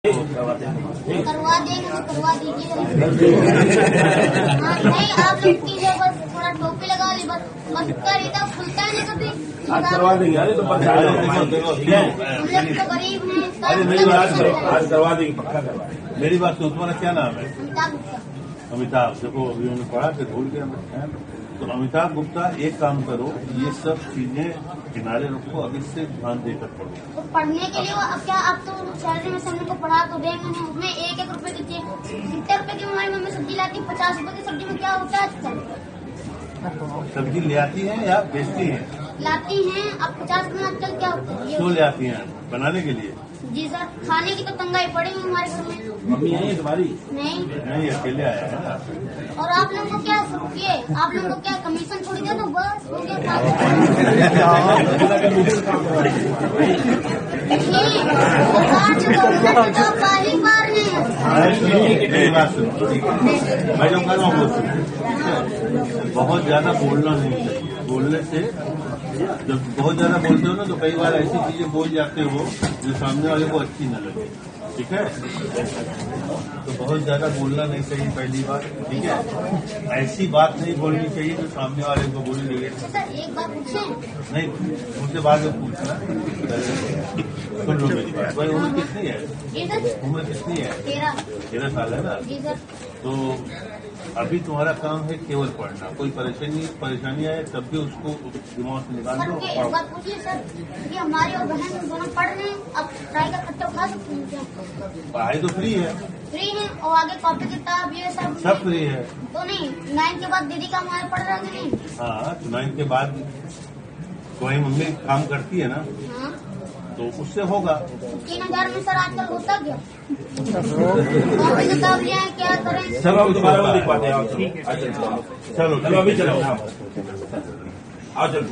करवा देंगे तो करवा दीजिए। नहीं आप लोग की है बस थोड़ा टोपी लगा ली बस इतना खुलता है ना कभी। आज करवा देंगे। अरे तो हम लोग तो गरीब हैं। अरे मेरी बात करो, आज करवा देंगे, पक्का करवा देंगे। मेरी बात सुनो, तुम्हारा क्या नाम है? अमिताभ गुप्ता। अमिताभ। देखो अभी उन्होंने पढ़ा कि भूल गया मैं। तो अमिताभ गुप्ता एक काम करो, ये सब चीजें किनारे रखो, अब इससे ध्यान देकर पढ़ो। तो पढ़ने के लिए वो अब क्या अब तो सैलरी में सबने को पढ़ा तो देंगे नहीं, उसमें 1-1 रुपए की चीज 70 रुपए की हमारी मम्मी सब्जी लाती है, 50 रुपए की सब्जी में क्या होता है आजकल? सब्जी ले आती है या बेचती है? लाती हैं। अब 50 रुपए में आजकल क्या होता है? क्यों ले आती हैं? बनाने के लिए? जी सर, खाने की तो तंगाई पड़ी हुई हमारे घर में। मम्मी आई है तुम्हारी? नहीं। अकेले आया है ना। और आप लोगों को क्या ये आप लोगों को क्या कमीशन थोड़ी दे दो बस हो गया काम। पहली बार नहीं। मेरी बात सुनो, मैं जो कर रहा हूँ वो सुनो। बहुत ज्यादा बोलना नहीं चाहिए। बोलने से जब बहुत ज्यादा बोलते हो ना तो कई बार ऐसी चीजें बोल जाते हो जो सामने वाले को अच्छी न लगे। ठीक है? तो बहुत ज्यादा बोलना नहीं चाहिए पहली बात। ठीक है? ऐसी बात नहीं बोलनी चाहिए जो सामने वाले को बुरी लगे। सर एक बात पूछें? नहीं, मुझसे बाद में पूछना। सुन लो मेरी बात। भाई उम्र कितनी है? जी सर। उम्र कितनी है? 13 साल है ना? जी सर। तो अभी तुम्हारा काम है केवल पढ़ना। कोई परेशानी आए तब भी उसको दिमाग से निकाल दो। सर एक बात पूछिए सर कि हमारी और बहन दोनों पढ़ रहे हैं, अब पढ़ाई का खर्चा उठा सकते हैं क्या? पढ़ाई तो फ्री है। फ्री है और आगे कॉपी किताब ये सब फ्री है। तो नहीं 9 के बाद दीदी का हमारे पढ़ रहा है नहीं? हाँ, तो 9 के बाद तुम्हारी मम्मी काम करती है ना, हाँ तो उससे होगा। 3000 में सर आजकल होता क्या? कॉपी किताब लिया है क्या करें? चलो हम दोबारा वो दिखवाते हैं। ठीक है, चलो चलो अभी चलो। आओ चलो।